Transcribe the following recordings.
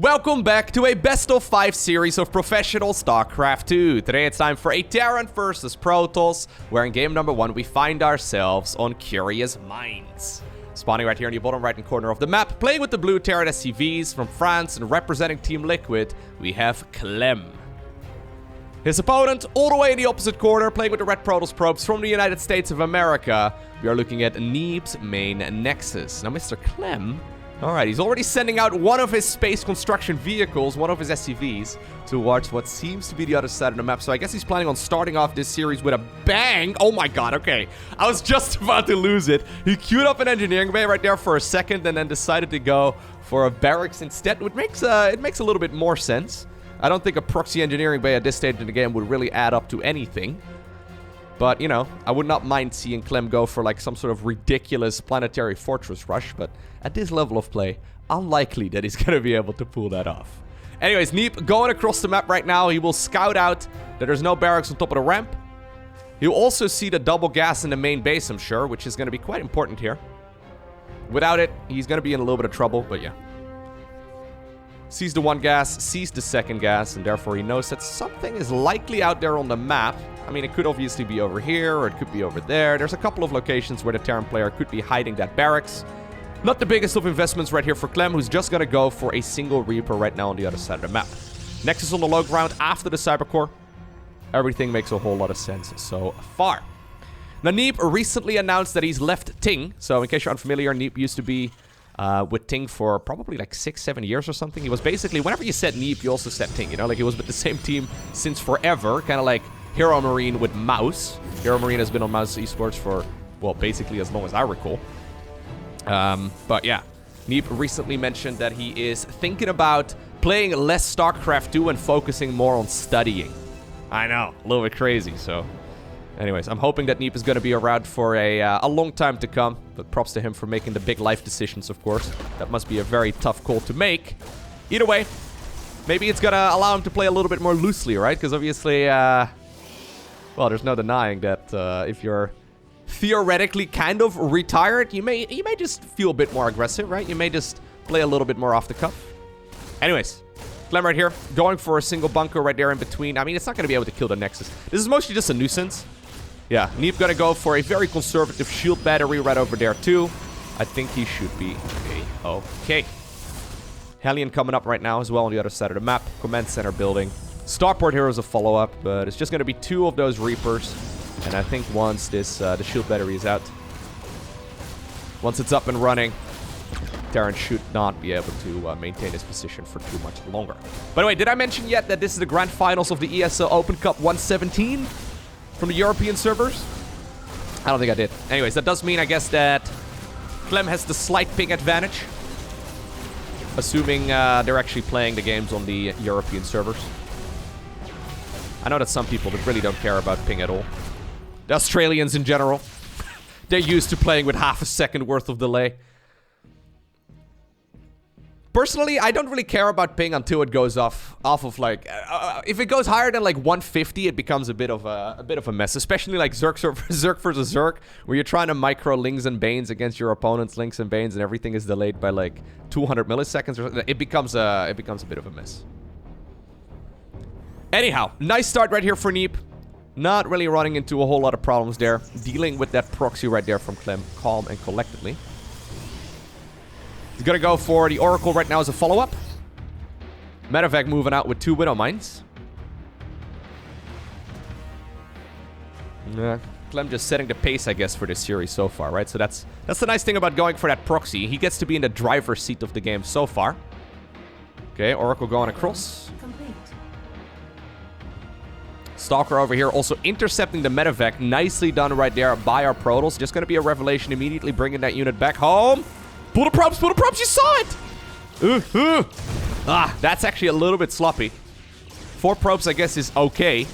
Welcome back to a best-of-5 series of professional StarCraft 2. Today it's time for a Terran versus Protoss, where in game number 1 we find ourselves on Curious Minds. Spawning right here in the bottom right-hand corner of the map, playing with the blue Terran SCVs from France and representing Team Liquid, we have Clem. His opponent, all the way in the opposite corner, playing with the red Protoss probes from the United States of America, we are looking at Neeb's main Nexus. Now Mr. Clem... Alright, he's already sending out one of his space construction vehicles, one of his SCVs, towards what seems to be the other side of the map. So I guess he's planning on starting off this series with a bang. Oh my god, okay. I was just about to lose it. He queued up an engineering bay right there for a second and then decided to go for a barracks instead, which makes it makes a little bit more sense. I don't think a proxy engineering bay at this stage in the game would really add up to anything. But, you know, I would not mind seeing Clem go for, like, some sort of ridiculous planetary fortress rush. But at this level of play, unlikely that he's going to be able to pull that off. Anyways, Neeb going across the map right now. He will scout out that there's no barracks on top of the ramp. He'll also see the double gas in the main base, I'm sure, which is going to be quite important here. Without it, he's going to be in a little bit of trouble, but yeah. Sees the one gas, sees the second gas, and therefore he knows that something is likely out there on the map. I mean, it could obviously be over here, or it could be over there. There's a couple of locations where the Terran player could be hiding that barracks. Not the biggest of investments right here for Clem, who's just going to go for a single Reaper right now on the other side of the map. Nexus on the low ground after the Cybercore. Everything makes a whole lot of sense so far. Now, Neeb recently announced that he's left Ting. So, in case you're unfamiliar, Neeb used to be with Ting for probably like 6-7 years or something. He was basically, whenever you said Neeb, you also said Ting, you know? Like, he was with the same team since forever, kind of like Hero Marine with Mouse. Hero Marine has been on Mouse Esports for, well, basically as long as I recall. But yeah, Neeb recently mentioned that he is thinking about playing less StarCraft 2 and focusing more on studying. I know, a little bit crazy, so... Anyways, I'm hoping that Neeb is going to be around for a long time to come. But props to him for making the big life decisions, of course. That must be a very tough call to make. Either way, maybe it's going to allow him to play a little bit more loosely, right? Because obviously, well, there's no denying that if you're theoretically kind of retired, you may just feel a bit more aggressive, right? You may just play a little bit more off the cuff. Anyways, Clem right here, going for a single bunker right there in between. I mean, it's not going to be able to kill the Nexus. This is mostly just a nuisance. Yeah, Neeb gonna go for a very conservative shield battery right over there too. I think he should be okay. Hellion coming up right now as well on the other side of the map. Command center building. Starport here is a follow-up, but it's just gonna be 2 of those Reapers. And I think once this the shield battery is out, once it's up and running, Terran should not be able to maintain his position for too much longer. By the way, did I mention yet that this is the grand finals of the ESL Open Cup 117? From the European servers? I don't think I did. Anyways, that does mean, I guess, that Clem has the slight ping advantage. Assuming they're actually playing the games on the European servers. I know that some people that really don't care about ping at all. The Australians in general. They're used to playing with half a second worth of delay. Personally, I don't really care about ping until it goes off of like if it goes higher than like 150, it becomes a bit of a mess. Especially like Zerg versus Zerg, where you're trying to micro Lings and Banes against your opponent's Lings and Banes, and everything is delayed by like 200 milliseconds. Or it becomes a bit of a mess. Anyhow, nice start right here for Neeb. Not really running into a whole lot of problems there. Dealing with that proxy right there from Clem, calm and collectedly. He's gonna go for the Oracle right now as a follow-up. Medevac moving out with 2 Widow Mines. Clem just setting the pace, I guess, for this series so far, right? So that's the nice thing about going for that proxy. He gets to be in the driver's seat of the game so far. Okay, Oracle going across. Complete. Stalker over here also intercepting the Medevac. Nicely done right there by our Protoss. Just gonna be a revelation immediately bringing that unit back home. Pull the probes, you saw it! Ah, that's actually a little bit sloppy. 4 probes, I guess, is okay.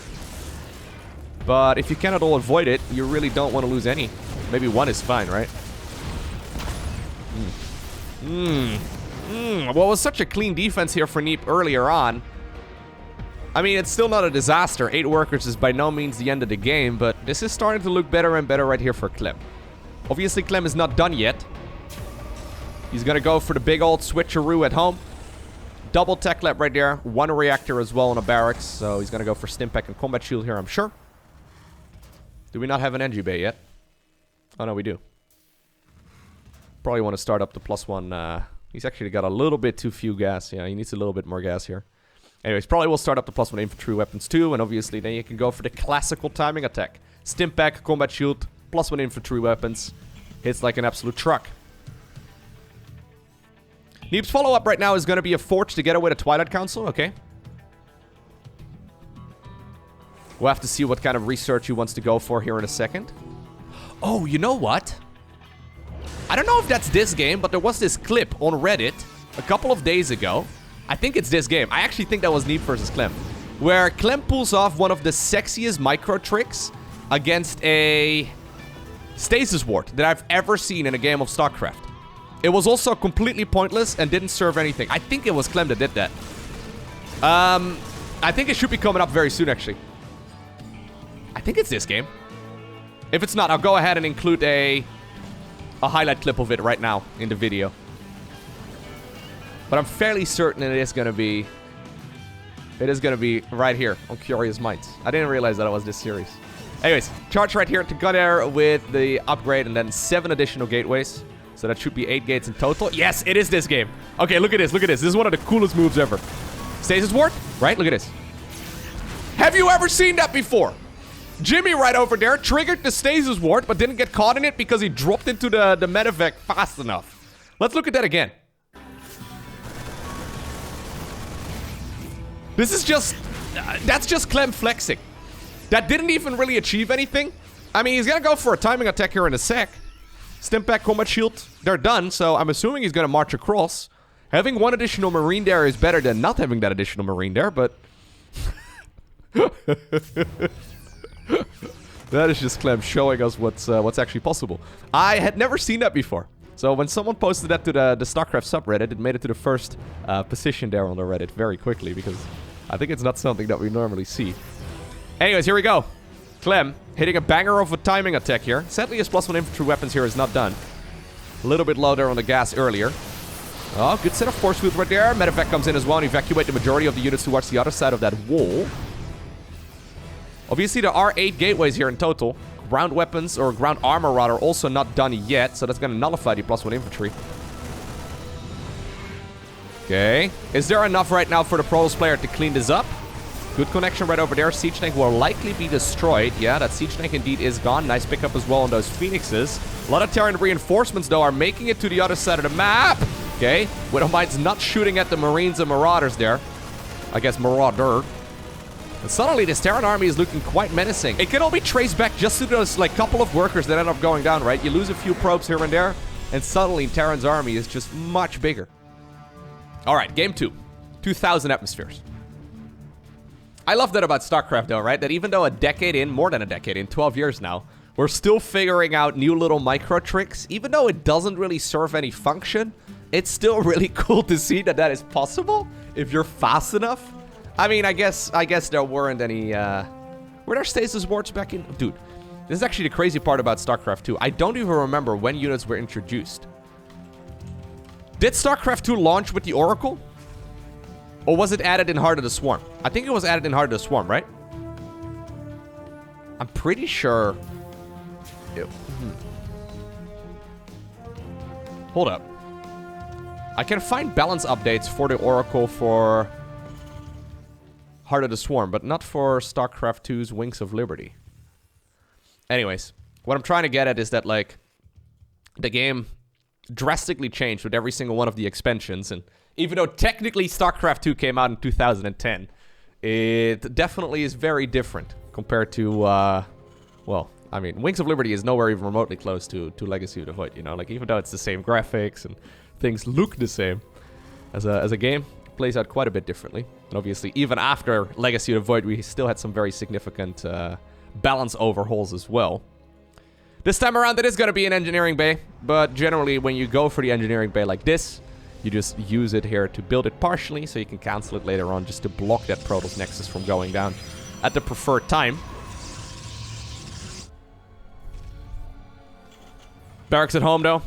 But if you cannot all avoid it, you really don't want to lose any. Maybe 1 is fine, right? Well, it was such a clean defense here for Neeb earlier on. I mean, it's still not a disaster. 8 workers is by no means the end of the game, but this is starting to look better and better right here for Clem. Obviously, Clem is not done yet. He's going to go for the big old switcheroo at home. Double tech lab right there. One reactor as well in a barracks. So he's going to go for Stimpack and Combat Shield here, I'm sure. Do we not have an NG bay yet? Oh, no, we do. Probably want to start up the +1. He's actually got a little bit too few gas. Yeah, he needs a little bit more gas here. Anyways, probably will start up the +1 infantry weapons too. And obviously then you can go for the classical timing attack. Stimpack, Combat Shield, +1 infantry weapons. Hits like an absolute truck. Neeb's follow-up right now is going to be a Forge together with a Twilight Council. Okay. We'll have to see what kind of research he wants to go for here in a second. Oh, you know what? I don't know if that's this game, but there was this clip on Reddit a couple of days ago. I think it's this game. I actually think that was Neeb versus Clem. Where Clem pulls off one of the sexiest micro tricks against a stasis ward that I've ever seen in a game of StarCraft. It was also completely pointless and didn't serve anything. I think it was Clem that did that. I think it should be coming up very soon, actually. I think it's this game. If it's not, I'll go ahead and include a highlight clip of it right now in the video. But I'm fairly certain it is going to be... It is going to be right here on Curious Minds. I didn't realize that it was this series. Anyways, charge right here to Gun Air with the upgrade and then 7 additional gateways. So that should be 8 gates in total. Yes, it is this game. Okay, look at this. Look at this. This is one of the coolest moves ever. Stasis ward, right? Look at this. Have you ever seen that before? Jimmy right over there triggered the stasis ward, but didn't get caught in it because he dropped into the medevac fast enough. Let's look at that again. This is just... that's just Clem flexing. That didn't even really achieve anything. I mean, he's gonna go for a timing attack here in a sec. Stimpack, Combat Shield, they're done, so I'm assuming he's gonna march across. Having one additional Marine there is better than not having that additional Marine there, but... that is just Clem showing us what's actually possible. I had never seen that before. So when someone posted that to the StarCraft subreddit, it made it to the first position there on the Reddit very quickly, because I think it's not something that we normally see. Anyways, here we go. Clem hitting a banger of a timing attack here. Sadly, his +1 infantry weapons here is not done. A little bit low there on the gas earlier. Oh, good set of force field right there. Medevac comes in as well and evacuate the majority of the units towards the other side of that wall. Obviously, there are 8 gateways here in total. Ground weapons, or ground armor rather, also not done yet. So that's going to nullify the +1 infantry. Okay. Is there enough right now for the Protoss player to clean this up? Good connection right over there. Siege tank will likely be destroyed. Yeah, that siege tank indeed is gone. Nice pickup as well on those Phoenixes. A lot of Terran reinforcements, though, are making it to the other side of the map. Okay. Widowmine's not shooting at the Marines and Marauders there. I guess Marauder. And suddenly, this Terran army is looking quite menacing. It can all be traced back just to those, like, couple of workers that end up going down, right? You lose a few probes here and there, and suddenly Terran's army is just much bigger. All right, game 2. 2,000 atmospheres. I love that about StarCraft, though, right? That even though a decade in, more than a decade in, 12 years now, we're still figuring out new little micro tricks. Even though it doesn't really serve any function, it's still really cool to see that that is possible if you're fast enough. I mean, I guess there weren't any, were there stasis wards back in? Dude, this is actually the crazy part about StarCraft 2. I don't even remember when units were introduced. Did StarCraft 2 launch with the Oracle? Or was it added in Heart of the Swarm? I think it was added in Heart of the Swarm, right? I'm pretty sure... Hold up. I can find balance updates for the Oracle for... Heart of the Swarm, but not for StarCraft 2's Wings of Liberty. Anyways, what I'm trying to get at is that, like, the game drastically changed with every single one of the expansions, and even though technically StarCraft 2 came out in 2010, it definitely is very different compared to, well, I mean, Wings of Liberty is nowhere even remotely close to Legacy of the Void, you know? Like, even though it's the same graphics and things look the same, as a game, it plays out quite a bit differently. And obviously, even after Legacy of the Void, we still had some very significant balance overhauls as well. This time around, it is going to be an engineering bay, but generally, when you go for the engineering bay like this, you just use it here to build it partially, so you can cancel it later on just to block that Protoss Nexus from going down at the preferred time. Barracks at home, though.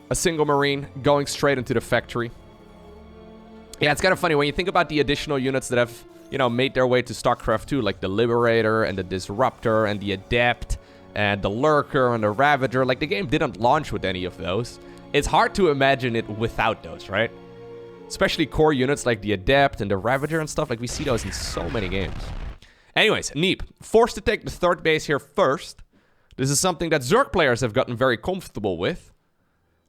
A single Marine going straight into the factory. Yeah, it's kind of funny when you think about the additional units that have, you know, made their way to StarCraft 2, like the Liberator and the Disruptor and the Adept and the Lurker and the Ravager. Like, the game didn't launch with any of those. It's hard to imagine it without those, right? Especially core units like the Adept and the Ravager and stuff. Like, we see those in so many games. Anyways, Neeb, forced to take the third base here first. This is something that Zerg players have gotten very comfortable with.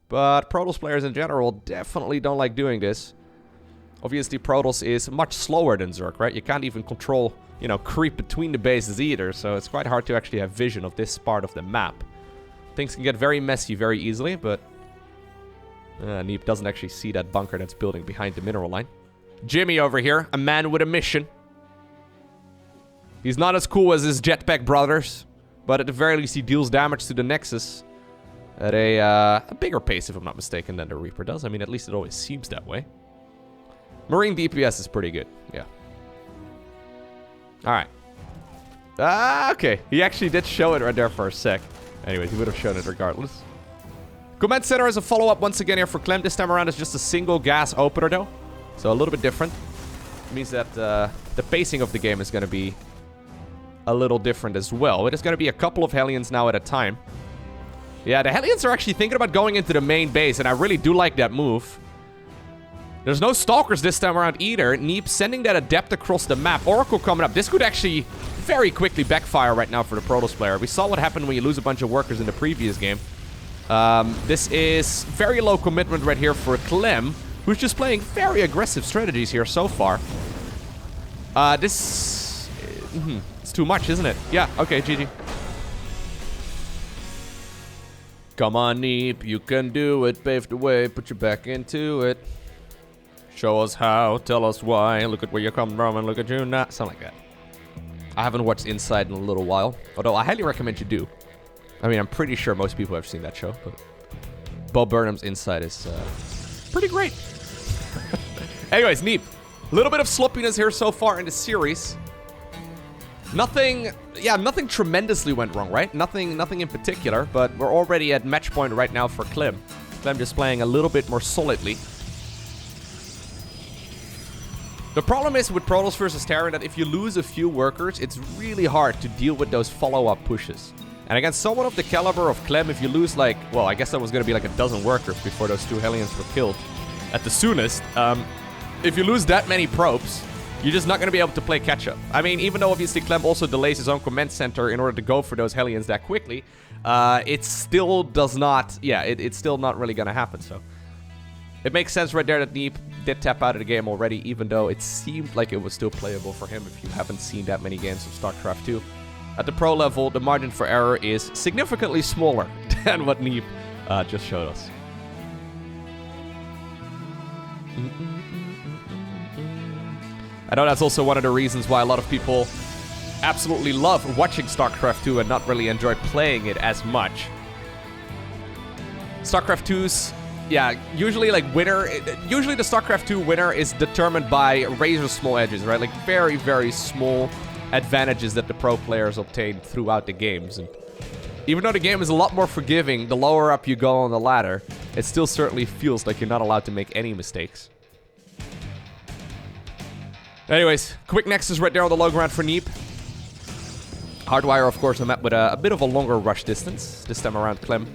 But Protoss players in general definitely don't like doing this. Obviously, Protoss is much slower than Zerg, right? You can't even control, you know, creep between the bases either. So it's quite hard to actually have vision of this part of the map. Things can get very messy very easily, but Neeb doesn't actually see that bunker that's building behind the mineral line. Jimmy over here, a man with a mission. He's not as cool as his jetpack brothers, but at the very least he deals damage to the Nexus at a bigger pace, if I'm not mistaken, than the Reaper does. I mean, at least it always seems that way. Marine DPS is pretty good, yeah. Alright. Okay. He actually did show it right there for a sec. Anyways, he would have shown it regardless. Command Center is a follow-up once again here for Clem. This time around it's just a single gas opener though. So a little bit different. It means that the pacing of the game is going to be a little different as well. It is going to be a couple of Hellions now at a time. Yeah, the Hellions are actually thinking about going into the main base, and I really do like that move. There's no Stalkers this time around either. Neeb sending that Adept across the map. Oracle coming up. This could actually very quickly backfire right now for the Protoss player. We saw what happened when you lose a bunch of workers in the previous game. This is very low commitment right here for Clem, who's just playing very aggressive strategies here so far. It's too much, isn't it? Yeah, okay, GG. Come on, Neeb, you can do it. Pave the way, put your back into it. Show us how, tell us why. Look at where you come from and look at you now. Something like that. I haven't watched Inside in a little while, although I highly recommend you do. I mean, I'm pretty sure most people have seen that show, but Bo Burnham's Inside is pretty great. Anyways, Neeb. A little bit of sloppiness here so far in the series. Nothing tremendously went wrong, right? Nothing in particular, but we're already at match point right now for Clem. Clem just playing a little bit more solidly. The problem is with Protoss versus Terran that if you lose a few workers, it's really hard to deal with those follow-up pushes. And against someone of the caliber of Clem, if you lose like, well, I guess that was going to be like a dozen workers before those two Hellions were killed at the soonest. If you lose that many probes, you're just not going to be able to play catch-up. I mean, even though obviously Clem also delays his own command center in order to go for those Hellions that quickly, it still does not, it's still not really going to happen, so. It makes sense right there that Neeb did tap out of the game already, even though it seemed like it was still playable for him if you haven't seen that many games of StarCraft 2. At the pro level, the margin for error is significantly smaller than what Neeb just showed us. I know that's also one of the reasons why a lot of people absolutely love watching StarCraft 2 and not really enjoy playing it as much. StarCraft 2's, usually like usually the StarCraft 2 winner is determined by razor small edges, right? Like very, very small advantages that the pro players obtain throughout the games. And even though the game is a lot more forgiving, the lower up you go on the ladder, it still certainly feels like you're not allowed to make any mistakes. Anyways, quick Nexus right there on the low ground for Neeb. Hardwire, of course, I'm met with a bit of a longer rush distance. This time around, Clem.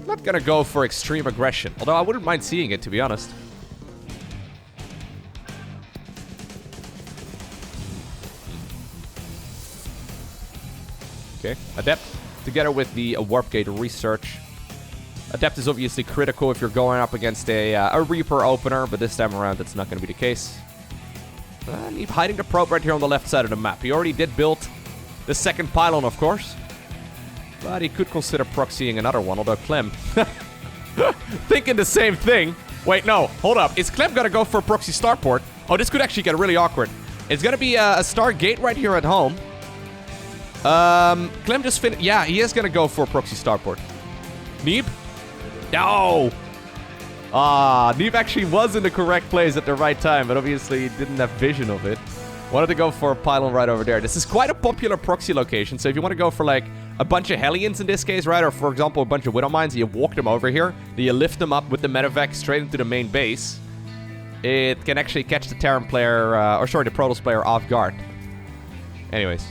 Not gonna go for extreme aggression, although I wouldn't mind seeing it, to be honest. Okay, Adept, together with the Warp Gate research. Adept is obviously critical if you're going up against a Reaper opener, but this time around that's not gonna be the case. Neeb hiding the probe right here on the left side of the map. He already did build the second pylon, of course. But he could consider proxying another one, although Clem... thinking the same thing. Wait, no. Hold up. Is Clem gonna go for a proxy starport? Oh, this could actually get really awkward. It's gonna be a Stargate right here at home. Clem just finished... Yeah, he is gonna go for a proxy starport. Neeb? No! Neeb actually was in the correct place at the right time, but obviously didn't have vision of it. Wanted to go for a pylon right over there. This is quite a popular proxy location, so if you want to go for like a bunch of Hellions in this case, right, or for example a bunch of Widow Mines, you walk them over here, then you lift them up with the medevac straight into the main base. it can actually catch the Terran player, or sorry, the Protoss player off guard. Anyways.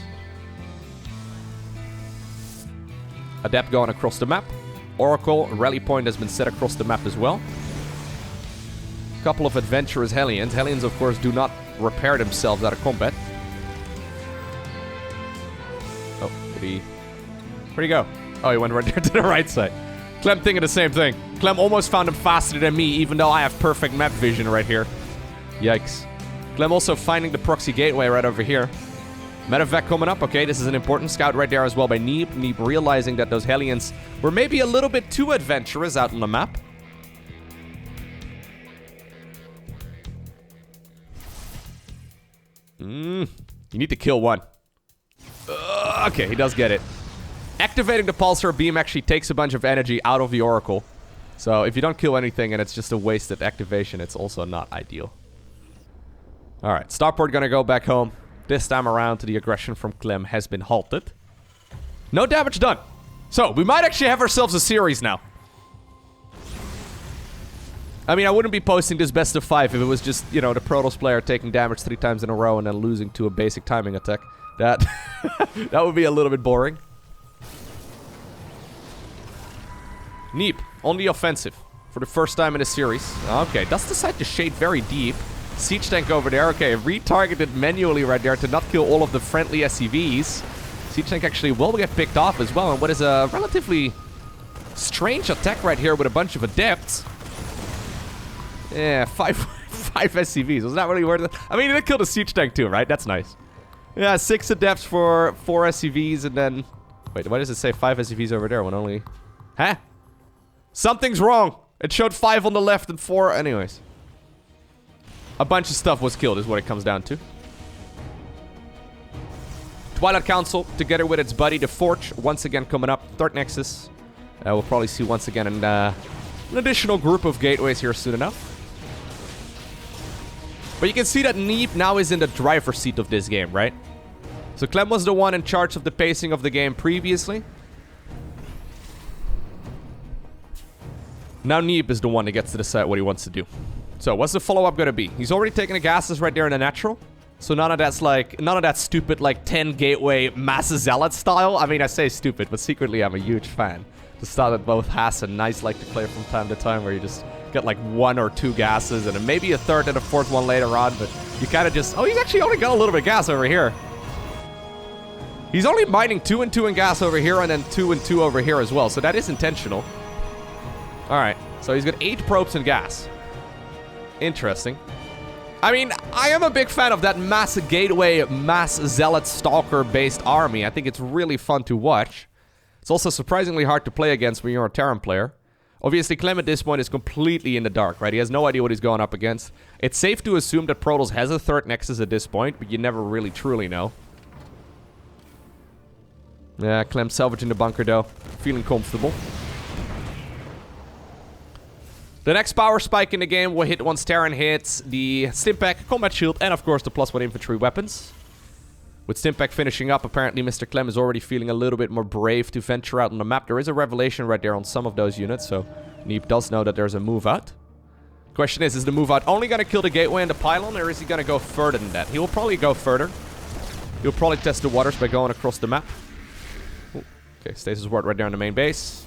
Adept going across the map. Oracle, rally point has been set across the map as well. Couple of adventurous Hellions. Hellions, of course, do not repair themselves out of combat. Oh, where'd he go? Oh, he went right there to the right side. Clem thinking the same thing. Clem almost found him faster than me, even though I have perfect map vision right here. Yikes. Clem also finding the proxy gateway right over here. Medevac coming up. Okay, this is an important scout right there as well by Neeb. Neeb realizing that those Hellions were maybe a little bit too adventurous out on the map. You need to kill one. Okay, he does get it. Activating the pulsar beam actually takes a bunch of energy out of the Oracle. So if you don't kill anything and it's just a wasted activation, it's also not ideal. Alright, Starport gonna go back home. This time around, the aggression from Clem has been halted. No damage done. So, we might actually have ourselves a series now. I mean, I wouldn't be posting this best of 5 if it was just, you know, the Protoss player taking damage 3 times in a row and then losing to a basic timing attack. That, that would be a little bit boring. Neeb, on the offensive. For the first time in the series. Okay, does decide to shade very deep. Siege tank over there. Okay, retargeted manually right there to not kill all of the friendly SCVs. Siege tank actually will get picked off as well. And what is a relatively strange attack right here with a bunch of adepts. Yeah, five SCVs. Was that really worth it? I mean, they killed a siege tank too, right? That's nice. Yeah, 6 adepts for 4 SCVs and then... Wait, why does it say 5 SCVs over there when only... Huh? Something's wrong. It showed 5 on the left and 4... Anyways. A bunch of stuff was killed is what it comes down to. Twilight Council, together with its buddy, the Forge, once again coming up. Third Nexus. We'll probably see once again an additional group of gateways here soon enough. But you can see that Neeb now is in the driver's seat of this game, right? So Clem was the one in charge of the pacing of the game previously. Now Neeb is the one that gets to decide what he wants to do. So, what's the follow-up gonna be? He's already taken the gases right there in the natural. So none of that stupid, like, 10 gateway mass zealot style. I mean, I say stupid, but secretly I'm a huge fan. The style that both Haas and Nice like to play from time to time, where you just get like 1 or 2 gases, and then maybe a 3rd and a 4th one later on, but you kind of just... Oh, he's actually only got a little bit of gas over here. He's only mining 2 and 2 in gas over here, and then 2 and 2 over here as well, so that is intentional. Alright, so he's got 8 probes in gas. Interesting. I mean, I am a big fan of that mass gateway, mass zealot stalker based army. I think it's really fun to watch. It's also surprisingly hard to play against when you're a Terran player. Obviously, Clem at this point is completely in the dark, right? He has no idea what he's going up against. It's safe to assume that Protoss has a 3rd Nexus at this point, but you never really truly know. Yeah, Clem salvaging the bunker though. Feeling comfortable. The next power spike in the game will hit once Terran hits the Stimpack, Combat Shield, and of course the +1 infantry weapons. With Stimpack finishing up, apparently Mr. Clem is already feeling a little bit more brave to venture out on the map. There is a revelation right there on some of those units, so Neeb does know that there's a move out. Question is the move out only going to kill the gateway and the pylon, or is he going to go further than that? He will probably go further. He'll probably test the waters by going across the map. Ooh, okay, stasis ward right there on the main base.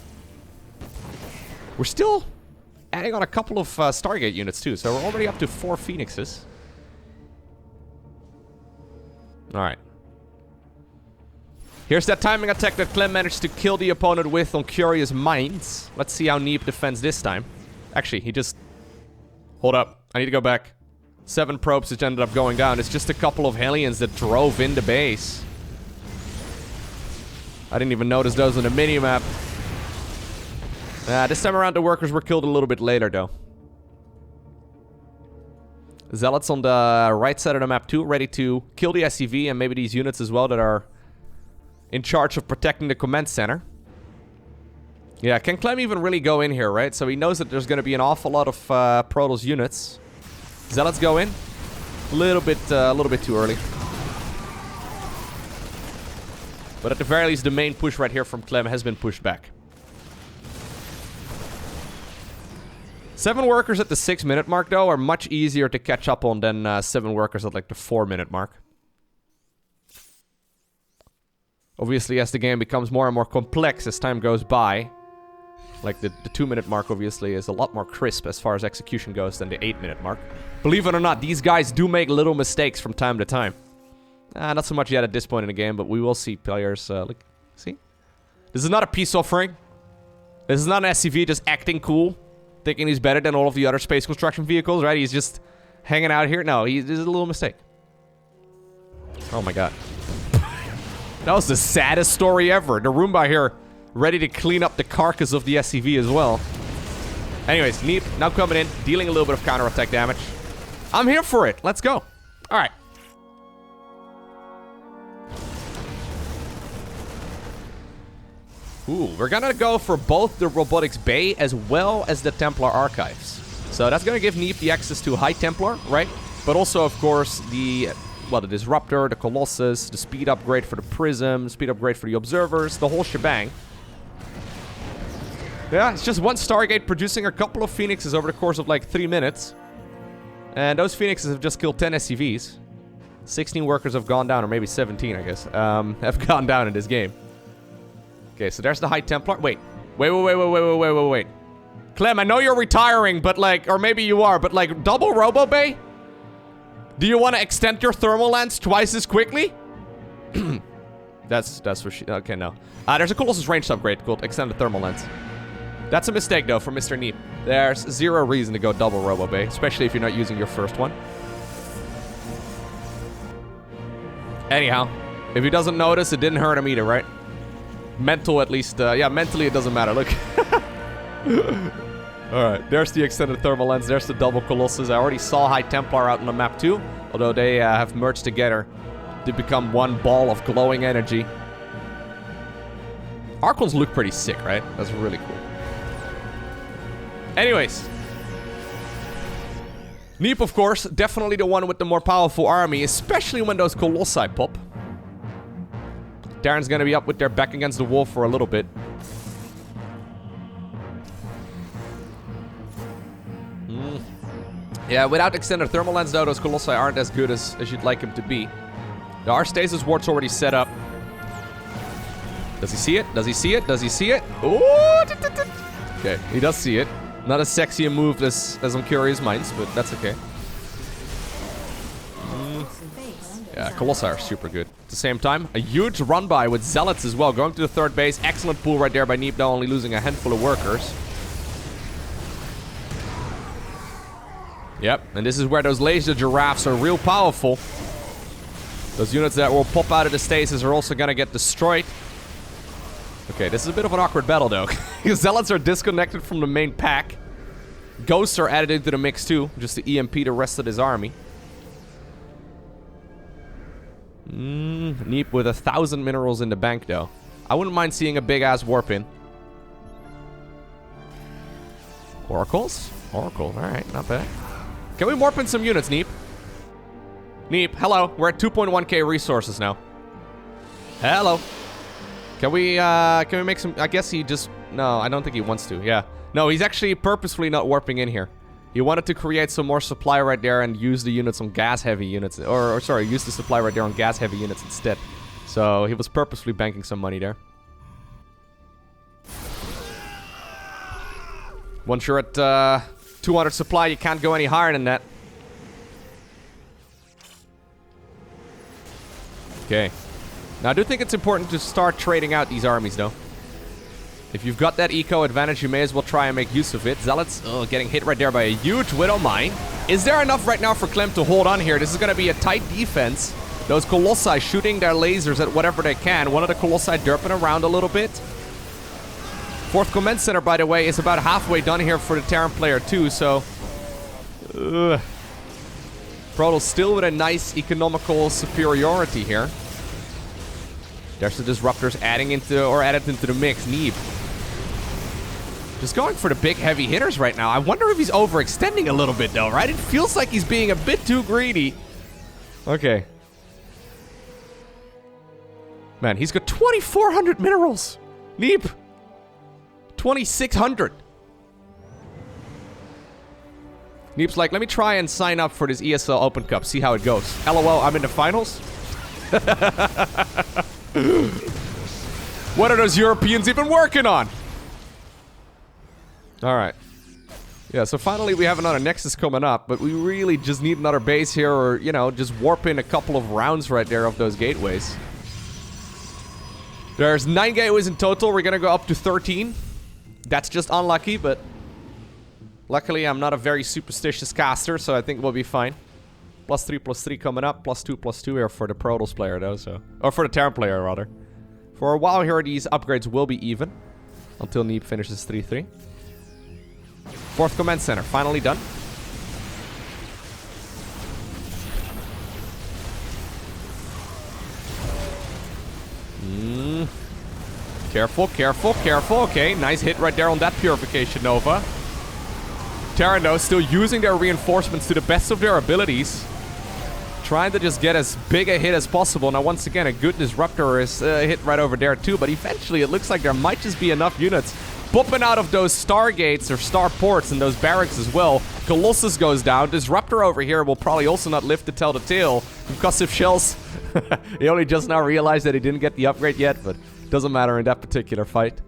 We're still... adding on a couple of Stargate units too, so we're already up to 4 Phoenixes. Alright. Here's that timing attack that Clem managed to kill the opponent with on Curious Minds. Let's see how Neeb defends this time. Actually, he just... Hold up. I need to go back. 7 probes which ended up going down. It's just a couple of Hellions that drove in the base. I didn't even notice those on the minimap. This time around the workers were killed a little bit later though. Zealots on the right side of the map too, ready to kill the SCV and maybe these units as well that are in charge of protecting the command center. Yeah, can Clem even really go in here, right? So he knows that there's going to be an awful lot of Protoss units. Zealots go in. A little bit too early. But at the very least, the main push right here from Clem has been pushed back. 7 workers at the 6-minute mark, though, are much easier to catch up on than 7 workers at, like, the 4-minute mark. Obviously, as the game becomes more and more complex as time goes by, like, the 2-minute mark, obviously, is a lot more crisp as far as execution goes than the 8-minute mark. Believe it or not, these guys do make little mistakes from time to time. Not so much yet at this point in the game, but we will see players, like, see? This is not a peace offering. This is not an SCV just acting cool, thinking he's better than all of the other space construction vehicles, right? He's just hanging out here. No, this is a little mistake. Oh my god. That was the saddest story ever. The Roomba here, ready to clean up the carcass of the SCV as well. Anyways, Neeb now coming in, dealing a little bit of counterattack damage. I'm here for it. Let's go. Alright. Ooh, we're gonna go for both the Robotics Bay as well as the Templar Archives. So that's gonna give Neeb the access to High Templar, right? But also, of course, the Disruptor, the Colossus, the speed upgrade for the Prism, speed upgrade for the Observers, the whole shebang. Yeah, it's just one Stargate producing a couple of Phoenixes over the course of like 3 minutes. And those Phoenixes have just killed 10 SCVs. 16 workers have gone down, or maybe 17, I guess, have gone down in this game. Okay, so there's the High Templar. Wait. Clem, I know you're retiring, but like, or maybe you are, but like, double Robo Bay? Do you want to extend your thermal lens twice as quickly? That's for she. Okay, no. There's a Colossus range upgrade called Extended Thermal Lens. That's a mistake, though, for Mr. Neeb. There's zero reason to go double Robo Bay, especially if you're not using your first one. Anyhow, if he doesn't notice, it didn't hurt him either, right? Mental, at least. Yeah, mentally, it doesn't matter. Look. Alright, there's the Extended Thermal Lens. There's the double Colossus. I already saw High Templar out on the map, too. Although they have merged together to become one ball of glowing energy. Archons look pretty sick, right? That's really cool. Anyways. Neeb, of course, definitely the one with the more powerful army, especially when those Colossi pop. Terran's gonna be up with their back against the wall for a little bit. Yeah, without Extended Thermal Lens, though, those Colossi aren't as good as you'd like them to be. Our Stasis Ward's already set up. Does he see it? Does he see it? Does he see it? Ooh! Okay, he does see it. Not as sexy a move as on Curious Minds, but that's okay. Yeah, Colossi are super good. At the same time, a huge run-by with Zealots as well. Going to the third base. Excellent pull right there by Neeb, now only losing a handful of workers. Yep, and this is where those laser giraffes are real powerful. Those units that will pop out of the stasis are also gonna get destroyed. Okay, this is a bit of an awkward battle, though. Zealots are disconnected from the main pack. Ghosts are added into the mix, too, just to EMP the rest of his army. Neeb with 1,000 minerals in the bank, though. I wouldn't mind seeing a big-ass warp in. Oracles? Oracles, alright, not bad. Can we warp in some units, Neeb? Neeb, hello. We're at 2.1k resources now. Hello. Can we make some... I guess he just... No, I don't think he wants to. Yeah. No, he's actually purposefully not warping in here. He wanted to create some more supply right there and use the units on gas-heavy units. Or sorry, use the supply right there on gas-heavy units instead. So he was purposefully banking some money there. Once you're at 200 supply, you can't go any higher than that. Okay. Now, I do think it's important to start trading out these armies, though. If you've got that eco advantage, you may as well try and make use of it. Zealots, getting hit right there by a huge Widow Mine. Is there enough right now for Clem to hold on here? This is going to be a tight defense. Those Colossi shooting their lasers at whatever they can. One of the Colossi derping around a little bit. Fourth Command Center, by the way, is about halfway done here for the Terran player, too, so... Protoss still with a nice economical superiority here. There's the Disruptors added into the mix. Neeb. Just going for the big heavy hitters right now. I wonder if he's overextending a little bit, though, right? It feels like he's being a bit too greedy. Okay. Man, he's got 2,400 minerals. Neeb. 2,600. Neeb's like, let me try and sign up for this ESL Open Cup, see how it goes. LOL, I'm in the finals? What are those Europeans even working on? Alright. Yeah, so finally we have another Nexus coming up, but we really just need another base here, or, you know, just warp in a couple of rounds right there of those gateways. There's 9 gateways in total. We're gonna go up to 13. That's just unlucky, but luckily I'm not a very superstitious caster, so I think we'll be fine. +3/+3 coming up. +2/+2 here for the Protoss player, though, so... Or for the Terran player, rather. For a while here, these upgrades will be even. Until Neeb finishes 3-3. 4th Command Center, finally done. Careful, careful, careful. Okay, nice hit right there on that Purification Nova. Terran, though, still using their reinforcements to the best of their abilities. Trying to just get as big a hit as possible. Now, once again, a good Disruptor is hit right over there, too. But eventually, it looks like there might just be enough units popping out of those Stargates or Starports and those barracks as well. Colossus goes down. Disruptor over here will probably also not live to tell the tale. Concussive Shells. He only just now realized that he didn't get the upgrade yet, but doesn't matter in that particular fight.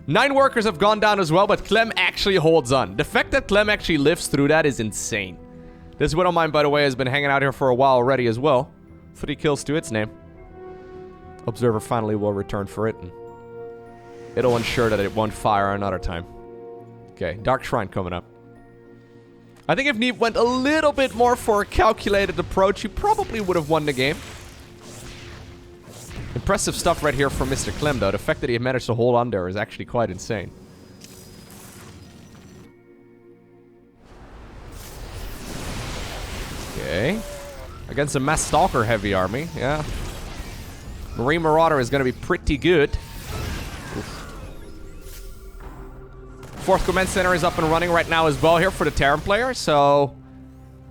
9 workers have gone down as well, but Clem actually holds on. The fact that Clem actually lives through that is insane. This Widow Mine, by the way, has been hanging out here for a while already as well. 3 kills to its name. Observer finally will return for it, and it'll ensure that it won't fire another time. Okay, Dark Shrine coming up. I think if Neeb went a little bit more for a calculated approach, he probably would have won the game. Impressive stuff right here from Mr. Clem, though. The fact that he managed to hold on there is actually quite insane. Okay. Against a Mass Stalker heavy army, yeah. Marine Marauder is going to be pretty good. Oof. 4th Command Center is up and running right now as well here for the Terran player, so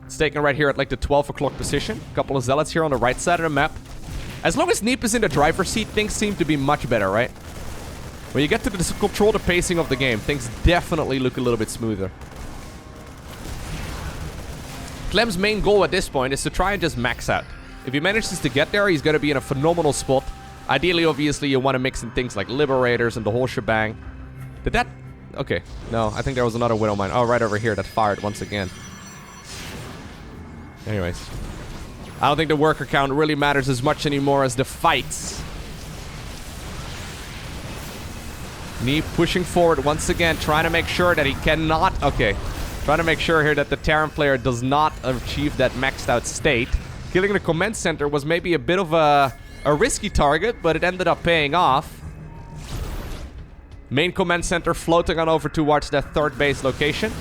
it's taken right here at like the 12 o'clock position. A couple of Zealots here on the right side of the map. As long as Neeb is in the driver's seat, things seem to be much better, right? When you get to control the pacing of the game, things definitely look a little bit smoother. Clem's main goal at this point is to try and just max out. If he manages to get there, he's going to be in a phenomenal spot. Ideally, obviously, you want to mix in things like Liberators and the whole shebang. Did that... Okay, no, I think there was another Widow Mine. Oh, right over here that fired once again. Anyways. I don't think the worker count really matters as much anymore as the fights. Neeb pushing forward once again, trying to make sure that he cannot... Okay. Trying to make sure here that the Terran player does not achieve that maxed out state. Killing the command center was maybe a bit of a risky target, but it ended up paying off. Main command center floating on over towards that 3rd base location.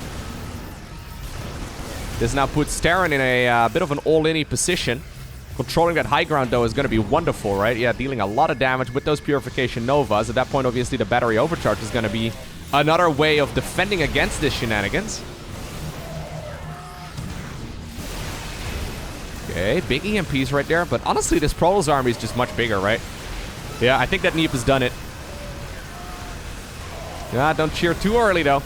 This now puts Terran in a bit of an all-in-y position. Controlling that high ground, though, is going to be wonderful, right? Yeah, dealing a lot of damage with those Purification Novas. At that point, obviously, the battery overcharge is going to be another way of defending against this shenanigans. Okay, big EMPs right there. But honestly, this Protoss army is just much bigger, right? Yeah, I think that Neeb has done it. Yeah, don't cheer too early, though.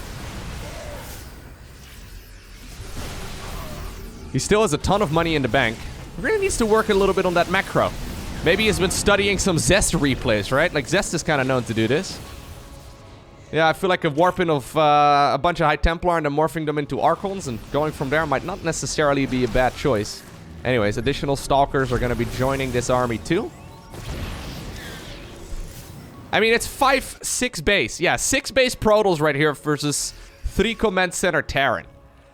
He still has a ton of money in the bank. He really needs to work a little bit on that macro. Maybe he's been studying some Zest replays, right? Like, Zest is kind of known to do this. Yeah, I feel like a warping of a bunch of High Templar and then morphing them into Archons and going from there might not necessarily be a bad choice. Anyways, additional Stalkers are going to be joining this army too. I mean, it's 5-6 base. Yeah, 6 base Protoss right here versus 3 Command Center Terran.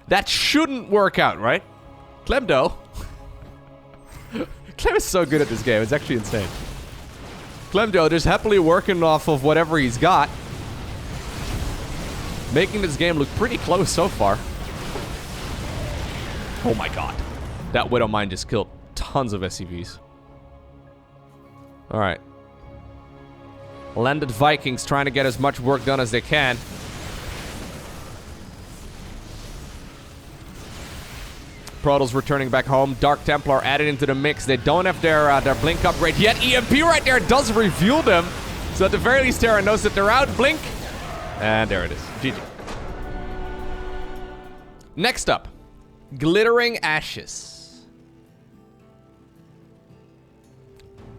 That shouldn't work out, right? Clem, though. Clem is so good at this game. It's actually insane. Clem, though, just happily working off of whatever he's got. Making this game look pretty close so far. Oh my god. That Widow Mine just killed tons of SCVs. Alright. Landed Vikings trying to get as much work done as they can. Protoss returning back home. Dark Templar added into the mix. They don't have their blink upgrade yet. EMP right there does reveal them. So at the very least, Terran knows that they're out. Blink. And there it is. GG. Next up, Glittering Ashes.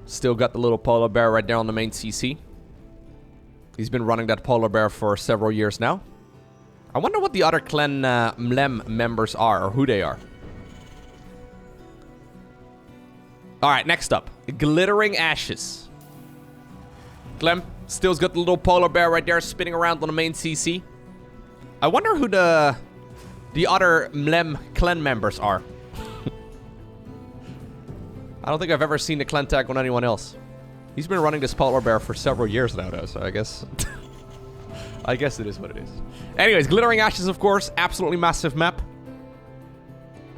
Still got the little polar bear right there on the main CC. He's been running that polar bear for several years now. I wonder what the other clan Mlem members are, or who they are. Alright, next up, Glittering Ashes. Clem still's got the little polar bear right there spinning around on the main CC. I wonder who the other Mlem clan members are. I don't think I've ever seen the clan tag on anyone else. He's been running this polar bear for several years now, though, so I guess... I guess it is what it is. Anyways, Glittering Ashes, of course. Absolutely massive map.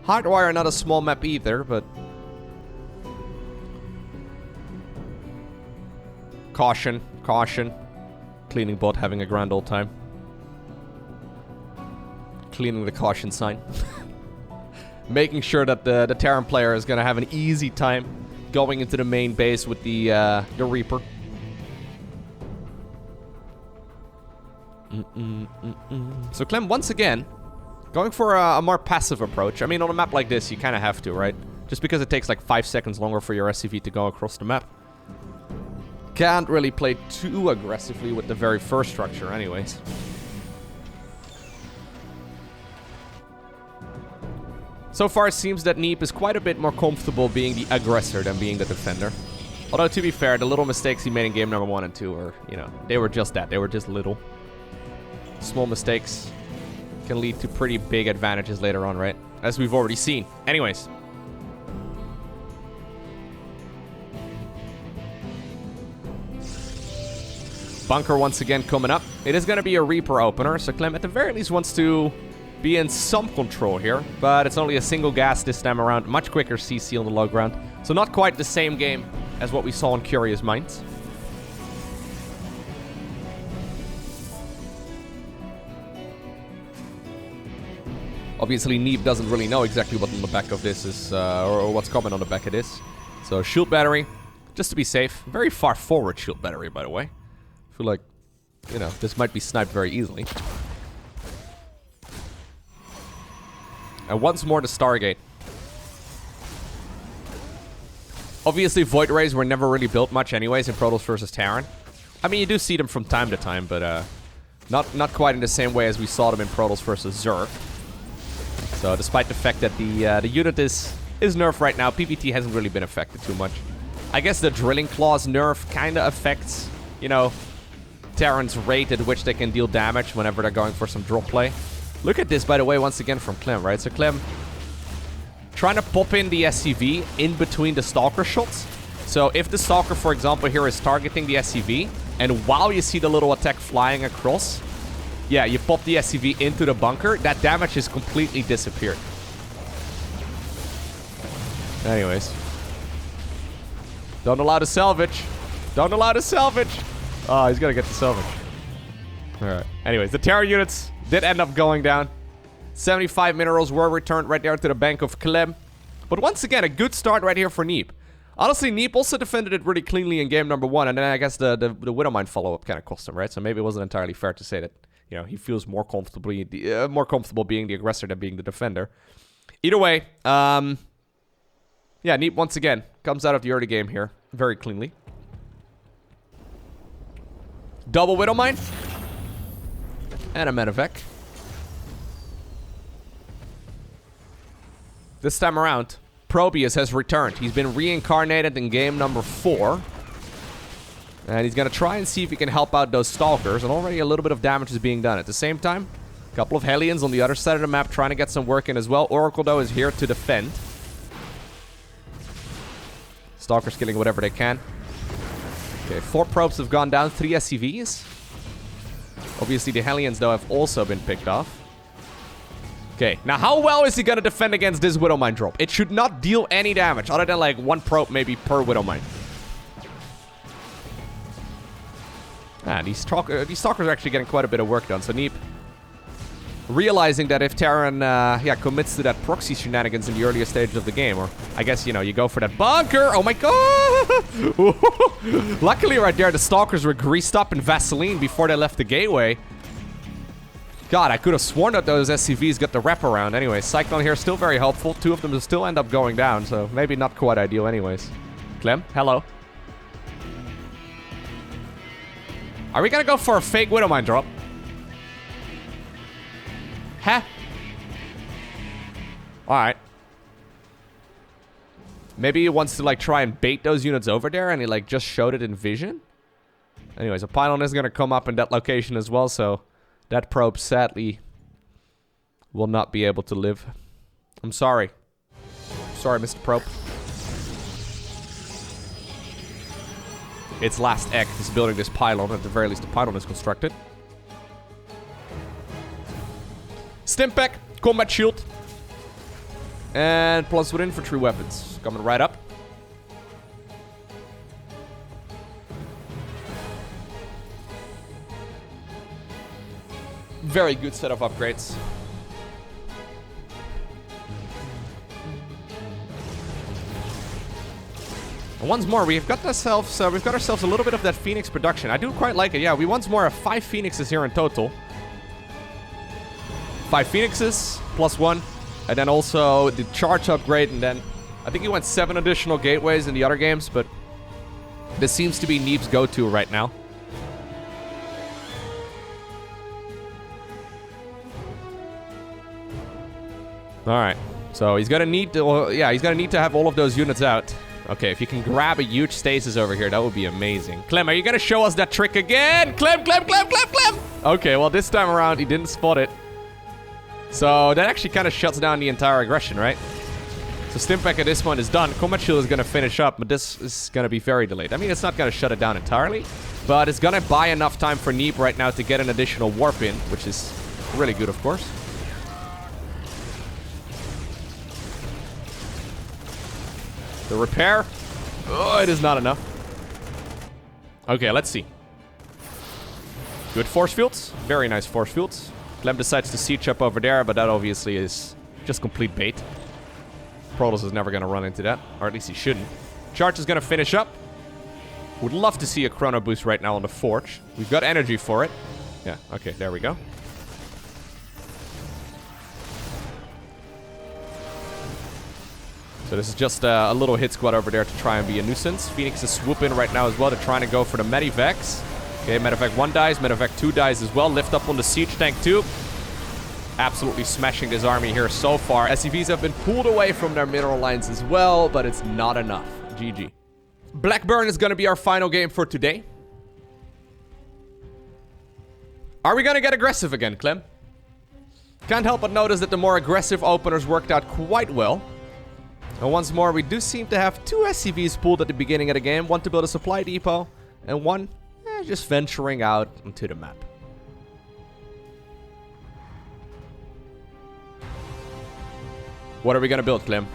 Hardwire, not a small map either, but... Caution, caution. Cleaning bot having a grand old time. Cleaning the caution sign. Making sure that the Terran player is gonna have an easy time going into the main base with the Reaper. So Clem, once again, going for a more passive approach. I mean, on a map like this, you kind of have to, right? Just because it takes like 5 seconds longer for your SCV to go across the map. Can't really play too aggressively with the very first structure anyways. So far, it seems that Neeb is quite a bit more comfortable being the aggressor than being the defender. Although, to be fair, the little mistakes he made in game number 1 and 2 were, you know, they were just that. They were just little. Small mistakes can lead to pretty big advantages later on, right? As we've already seen. Anyways. Bunker once again coming up. It is going to be a Reaper opener, so Clem at the very least wants to be in some control here. But it's only a single gas this time around. Much quicker CC on the low ground. So not quite the same game as what we saw in Curious Minds. Obviously, Neeb doesn't really know exactly what on the back of this is, or what's coming on the back of this. So, shield battery, just to be safe. Very far forward shield battery, by the way. I feel like, you know, this might be sniped very easily. And once more, the Stargate. Obviously, Void Rays were never really built much anyways in Protoss versus Terran. I mean, you do see them from time to time, but not quite in the same way as we saw them in Protoss versus Zerg. So, despite the fact that the unit is nerfed right now, PvT hasn't really been affected too much. I guess the Drilling Claws nerf kind of affects, you know, Terran's rate at which they can deal damage whenever they're going for some drop play. Look at this, by the way, once again from Clem, right? So, Clem trying to pop in the SCV in between the Stalker shots. So, if the Stalker, for example, here is targeting the SCV, and while you see the little attack flying across, yeah, you pop the SCV into the bunker, that damage is completely disappeared. Anyways. Don't allow the salvage. Don't allow the salvage. Oh, he's gonna get the salvage. Alright. Anyways, the Terran units did end up going down. 75 minerals were returned right there to the bank of Clem. But once again, a good start right here for Neeb. Honestly, Neeb also defended it really cleanly in game number 1, and then I guess the Widowmine follow-up kind of cost him, right? So maybe it wasn't entirely fair to say that, you know, he feels more comfortable being the aggressor than being the defender. Either way, yeah, Neeb once again comes out of the early game here very cleanly. Double Widowmine. And a Medevac. This time around, Probius has returned. He's been reincarnated in game number 4. And he's going to try and see if he can help out those Stalkers. And already a little bit of damage is being done. At the same time, a couple of Hellions on the other side of the map trying to get some work in as well. Oracle, though, is here to defend. Stalkers killing whatever they can. Okay, 4 probes have gone down. 3 SCVs. Obviously, the Hellions, though, have also been picked off. Okay, now how well is he going to defend against this Widowmine drop? It should not deal any damage, other than like 1 probe maybe per Widowmine. Ah, these Stalkers are actually getting quite a bit of work done. So Neeb, realizing that if Terran commits to that proxy shenanigans in the earlier stages of the game, or I guess, you know, you go for that bunker. Oh my god! Luckily right there, the Stalkers were greased up in Vaseline before they left the gateway. God, I could have sworn that those SCVs got the wraparound. Anyway, Cyclone here still very helpful. 2 of them will still end up going down, so maybe not quite ideal anyways. Clem, hello. Are we gonna go for a fake Widow Mine drop? Huh? Alright. Maybe he wants to, like, try and bait those units over there, and he, like, just showed it in vision? Anyways, a pylon is gonna come up in that location as well, so that probe, sadly, will not be able to live. I'm sorry. Sorry, Mr. Probe. Its last act is building this pylon. At the very least, the pylon is constructed. Stimpack, combat shield. And plus with infantry weapons. Coming right up. Very good set of upgrades. And once more, we've got ourselves a little bit of that Phoenix production. I do quite like it. Yeah, we once more have 5 Phoenixes here in total. 5 Phoenixes plus 1, and then also the charge upgrade, and then I think he went 7 additional gateways in the other games, but this seems to be Neeb's go-to right now. Alright, so he's gonna need to, he's gonna need to have all of those units out. Okay, if you can grab a huge stasis over here, that would be amazing. Clem, are you gonna show us that trick again? Clem! Okay, well, this time around, he didn't spot it. So, that actually kind of shuts down the entire aggression, right? So, Stimpack at this point is done. Combat Shield is gonna finish up, but this is gonna be very delayed. I mean, it's not gonna shut it down entirely, but it's gonna buy enough time for Neeb right now to get an additional warp in, which is really good, of course. The repair. Oh, it is not enough. Okay, let's see. Good force fields. Very nice force fields. Clem decides to siege up over there, but that obviously is just complete bait. Protoss is never going to run into that. Or at least he shouldn't. Charge is going to finish up. Would love to see a chrono boost right now on the forge. We've got energy for it. Yeah, okay, there we go. So this is just a little hit squad over there to try and be a nuisance. Phoenix is swooping right now as well. They're trying to go for the Medivacs. Okay, Medivac 1 dies. Medivac 2 dies as well. Lift up on the siege tank 2. Absolutely smashing this army here so far. SCVs have been pulled away from their mineral lines as well, but it's not enough. GG. Blackburn is going to be our final game for today. Are we going to get aggressive again, Clem? Can't help but notice that the more aggressive openers worked out quite well. And once more, we do seem to have 2 SCVs pulled at the beginning of the game. One to build a supply depot, and one just venturing out onto the map. What are we going to build, Clem?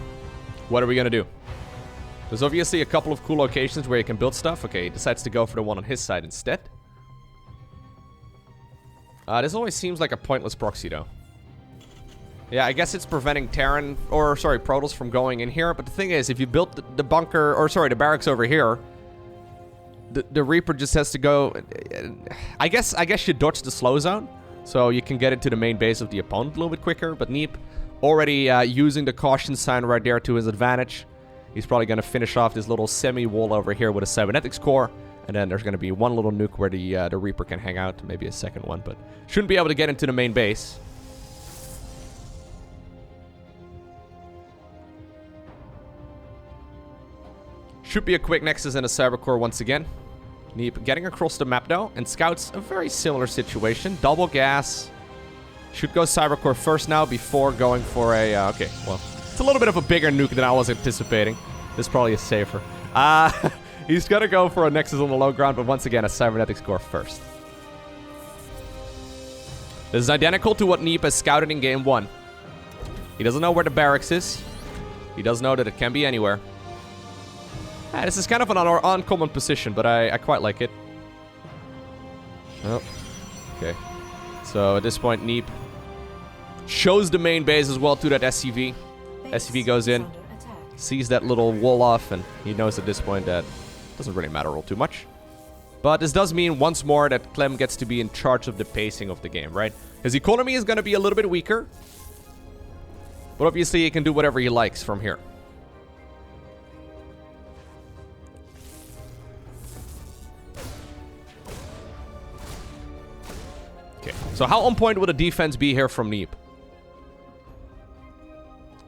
What are we going to do? There's obviously a couple of cool locations where you can build stuff. Okay, he decides to go for the one on his side instead. This always seems like a pointless proxy, though. Yeah, I guess it's preventing Terran, or sorry, Protoss from going in here. But the thing is, if you built the bunker, or sorry, the barracks over here, the Reaper just has to go. I guess you dodge the slow zone, so you can get into the main base of the opponent a little bit quicker. But Neeb already using the caution sign right there to his advantage. He's probably going to finish off this little semi-wall over here with a cybernetics core. And then there's going to be one little nuke where the Reaper can hang out. Maybe a second one, but shouldn't be able to get into the main base. Should be a quick Nexus and a Cyber Core once again. Neeb getting across the map though. And Scouts, a very similar situation. Double gas. Should go Cyber Core first now before going for a... okay, well, it's a little bit of a bigger nuke than I was anticipating. This probably is safer. He's going to go for a Nexus on the low ground, but once again, a Cybernetics Core first. This is identical to what Neeb has scouted in Game 1. He doesn't know where the barracks is. He does know that it can be anywhere. This is kind of an uncommon position, but I quite like it. Oh, okay. So at this point, Neeb shows the main base as well to that SCV. SCV goes in, sees that little wall off, and he knows at this point that it doesn't really matter all too much. But this does mean once more that Clem gets to be in charge of the pacing of the game, right? His economy is going to be a little bit weaker. But obviously he can do whatever he likes from here. Okay, so how on point would a defense be here from Neeb?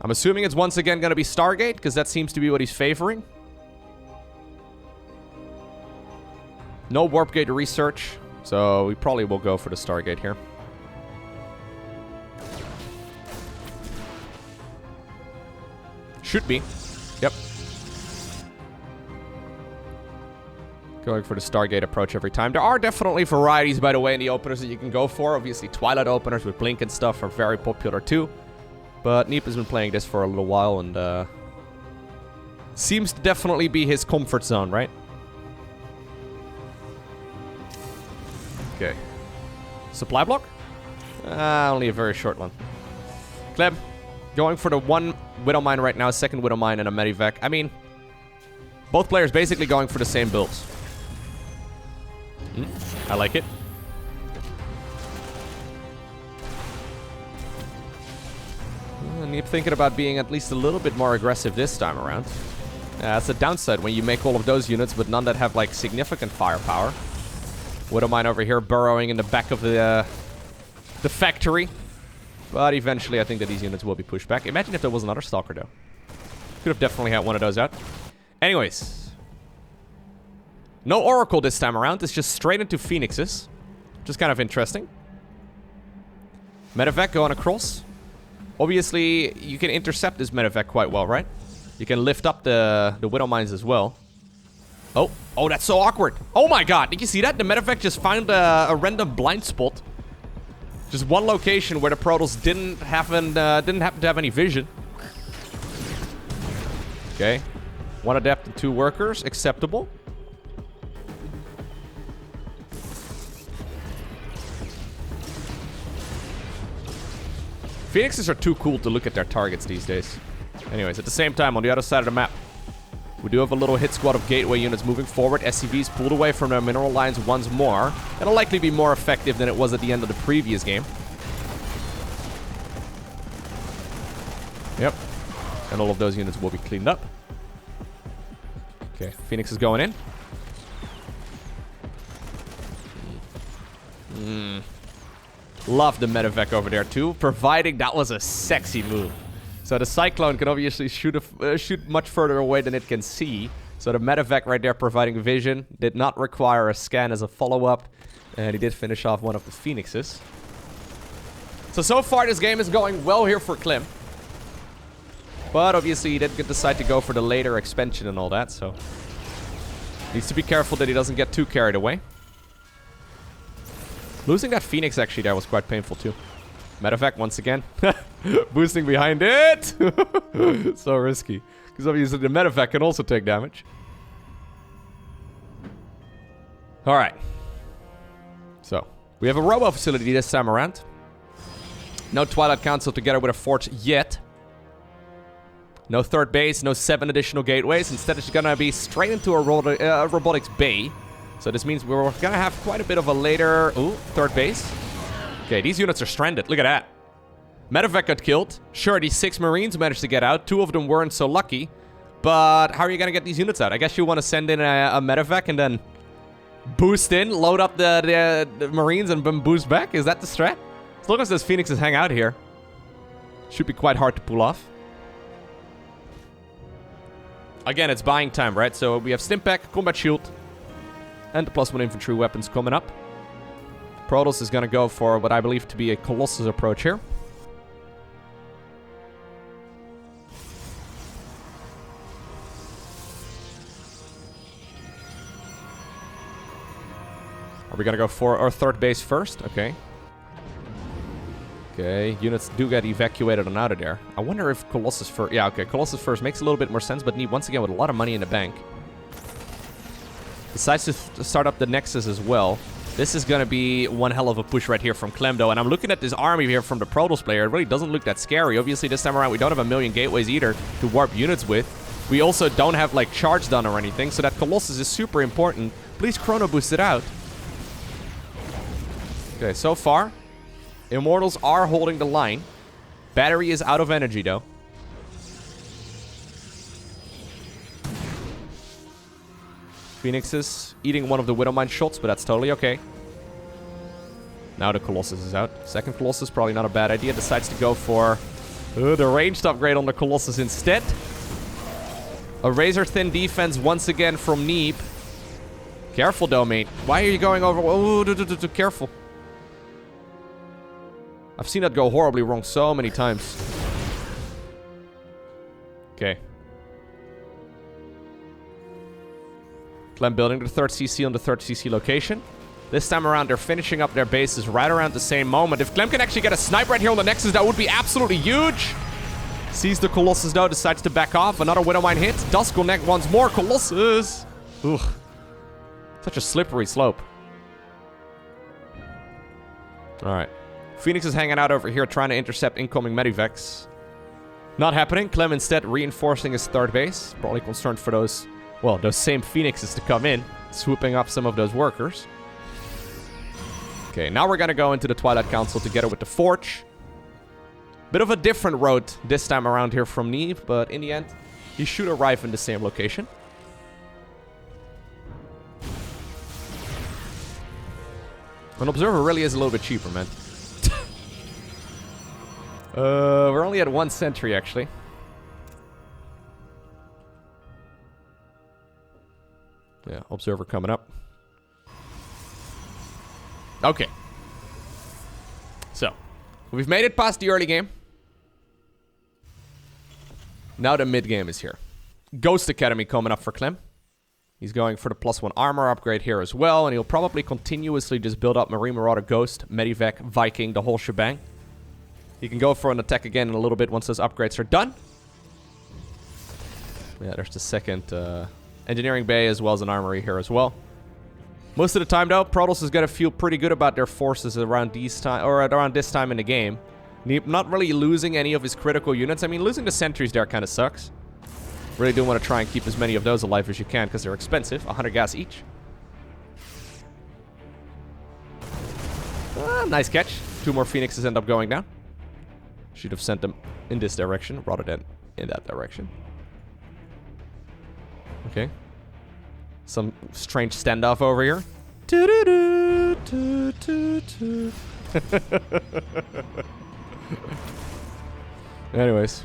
I'm assuming it's once again going to be Stargate, because that seems to be what he's favoring. No warp gate research, so we probably will go for the Stargate here. Should be. Yep. Going for the Stargate approach every time. There are definitely varieties, by the way, in the openers that you can go for. Obviously, Twilight openers with Blink and stuff are very popular too. But Neeb has been playing this for a little while and seems to definitely be his comfort zone, right? Okay. Supply block? Only a very short one. Clem, going for the one Widow Mine right now, second Widow Mine and a Medivac. I mean, both players basically going for the same builds. I like it. Neeb thinking about being at least a little bit more aggressive this time around. That's the downside when you make all of those units, but none that have like significant firepower. Widow Mine over here burrowing in the back of the factory. But eventually I think that these units will be pushed back. Imagine if there was another Stalker though. Could have definitely had one of those out. Anyways. No Oracle this time around. It's just straight into Phoenixes. Which is kind of interesting. Medivac going across. Obviously, you can intercept this Medivac quite well, right? You can lift up the Widow Mines as well. Oh, that's so awkward. Oh my god, did you see that? The Medivac just found a random blind spot. Just one location where the Protoss didn't happen to have any vision. Okay. One Adept and 2 workers. Acceptable. Phoenixes are too cool to look at their targets these days. Anyways, at the same time, on the other side of the map, we do have a little hit squad of gateway units moving forward. SCVs pulled away from their mineral lines once more. It'll likely be more effective than it was at the end of the previous game. Yep. And all of those units will be cleaned up. Okay, Phoenix is going in. Love the Medivac over there too, providing that was a sexy move. So the Cyclone can obviously shoot much further away than it can see. So the Medivac right there providing vision. Did not require a scan as a follow-up. And he did finish off one of the Phoenixes. So far this game is going well here for Clem. But obviously he did decide to go for the later expansion and all that. So needs to be careful that he doesn't get too carried away. Losing that Phoenix actually there was quite painful too. Medivac once again. Boosting behind it. So risky. Because obviously the Medivac can also take damage. Alright. So, we have a robo facility this time around. No Twilight Council together with a fort yet. No third base, no 7 additional gateways. Instead it's gonna be straight into a robotics bay. So this means we're gonna have quite a bit of a later... Ooh, third base. Okay, these units are stranded. Look at that. Medivac got killed. Sure, these 6 Marines managed to get out. 2 of them weren't so lucky. But how are you going to get these units out? I guess you want to send in a Medivac and then boost in, load up the Marines and then boost back? Is that the strat? As long as those Phoenixes hang out here. Should be quite hard to pull off. Again, it's buying time, right? So we have Stimpack, Combat Shield, and the +1 infantry weapons coming up. Protoss is going to go for what I believe to be a Colossus approach here. Are we going to go for our third base first? Okay. Okay, units do get evacuated on out of there. I wonder if Colossus first... Yeah, okay, Colossus first makes a little bit more sense, but Neeb once again with a lot of money in the bank. Decides to start up the Nexus as well. This is going to be one hell of a push right here from Clem, though. And I'm looking at this army here from the Protoss player. It really doesn't look that scary. Obviously, this time around, we don't have a million gateways either to warp units with. We also don't have, like, charge done or anything, so that Colossus is super important. Please chrono boost it out. Okay, so far, Immortals are holding the line. Battery is out of energy, though. Phoenix is eating one of the Widowmine shots, but that's totally okay. Now the Colossus is out. Second Colossus, probably not a bad idea. Decides to go for the ranged upgrade on the Colossus instead. A razor-thin defense once again from Neeb. Careful, though, mate. Why are you going over? Oh, careful. I've seen that go horribly wrong so many times. Okay. Clem building the 3rd CC on the 3rd CC location. This time around, they're finishing up their bases right around the same moment. If Clem can actually get a snipe right here on the Nexus, that would be absolutely huge. Sees the Colossus, though, decides to back off. Another Widowmine hit. Does connect once more. Colossus. Ugh. Such a slippery slope. Alright. Phoenix is hanging out over here trying to intercept incoming Medivacs. Not happening. Clem instead reinforcing his 3rd base. Probably concerned for those, well, those same Phoenixes to come in. Swooping up some of those workers. Okay, now we're gonna go into the Twilight Council together with the Forge. Bit of a different road this time around here from Neeb, but in the end, he should arrive in the same location. An Observer really is a little bit cheaper, man. We're only at 1 sentry, actually. Yeah, Observer coming up. Okay. So, we've made it past the early game. Now the mid game is here. Ghost Academy coming up for Clem. He's going for the +1 armor upgrade here as well, and he'll probably continuously just build up Marine Marauder, Ghost, Medivac, Viking, the whole shebang. He can go for an attack again in a little bit once those upgrades are done. Yeah, there's the second engineering bay as well as an armory here as well. Most of the time, though, Protoss is going to feel pretty good about their forces around this time in the game. Not really losing any of his critical units. I mean, losing the sentries there kind of sucks. Really do want to try and keep as many of those alive as you can because they're expensive. 100 gas each. Nice catch. 2 more Phoenixes end up going down. Should have sent them in this direction rather than in that direction. Okay. Some strange standoff over here. Anyways.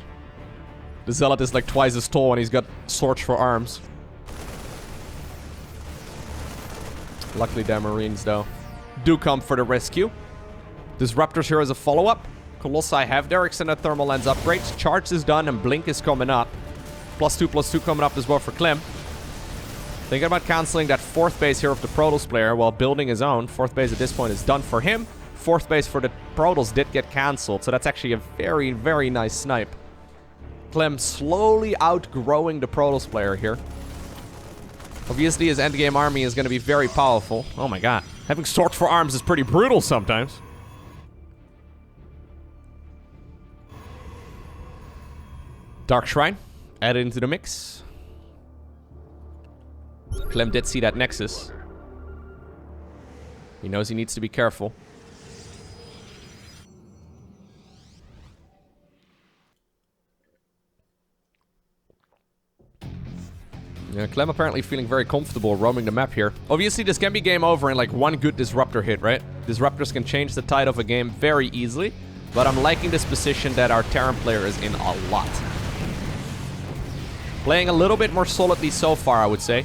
The Zealot is like twice as tall and he's got swords for arms. Luckily their Marines, though, do come for the rescue. Disruptors here as a follow-up. Colossi have their extended thermal lens upgrades. Charge is done and Blink is coming up. +2/+2 coming up as well for Clem. Thinking about cancelling that 4th base here of the Protoss player while building his own. 4th base at this point is done for him. 4th base for the Protoss did get cancelled, so that's actually a very, very nice snipe. Clem slowly outgrowing the Protoss player here. Obviously, his endgame army is going to be very powerful. Oh my god. Having swords for arms is pretty brutal sometimes. Dark Shrine added into the mix. Clem did see that Nexus. He knows he needs to be careful. Yeah, Clem apparently feeling very comfortable roaming the map here. Obviously, this can be game over in like one good Disruptor hit, right? Disruptors can change the tide of a game very easily. But I'm liking this position that our Terran player is in a lot. Playing a little bit more solidly so far, I would say.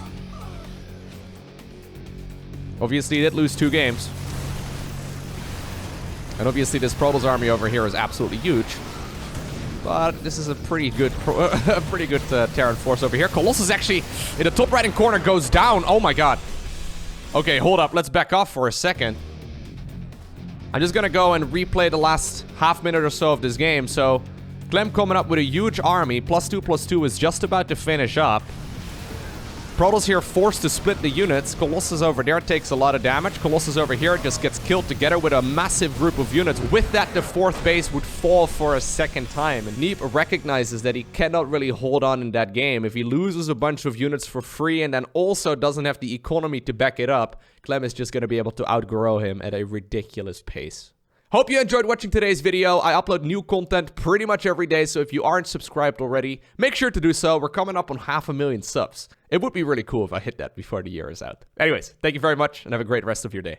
Obviously, he did lose 2 games. And obviously, this Protoss army over here is absolutely huge. But this is a pretty good Terran force over here. Colossus actually, in the top right-hand corner, goes down. Oh my god. Okay, hold up. Let's back off for a second. I'm just gonna go and replay the last half minute or so of this game. So, Clem coming up with a huge army. +2/+2 is just about to finish up. Protoss here forced to split the units. Colossus over there takes a lot of damage. Colossus over here just gets killed together with a massive group of units. With that, the 4th base would fall for a second time. And Neeb recognizes that he cannot really hold on in that game. If he loses a bunch of units for free and then also doesn't have the economy to back it up, Clem is just going to be able to outgrow him at a ridiculous pace. Hope you enjoyed watching today's video. I upload new content pretty much every day, so if you aren't subscribed already, make sure to do so. We're coming up on 500,000 subs. It would be really cool if I hit that before the year is out. Anyways, thank you very much and have a great rest of your day.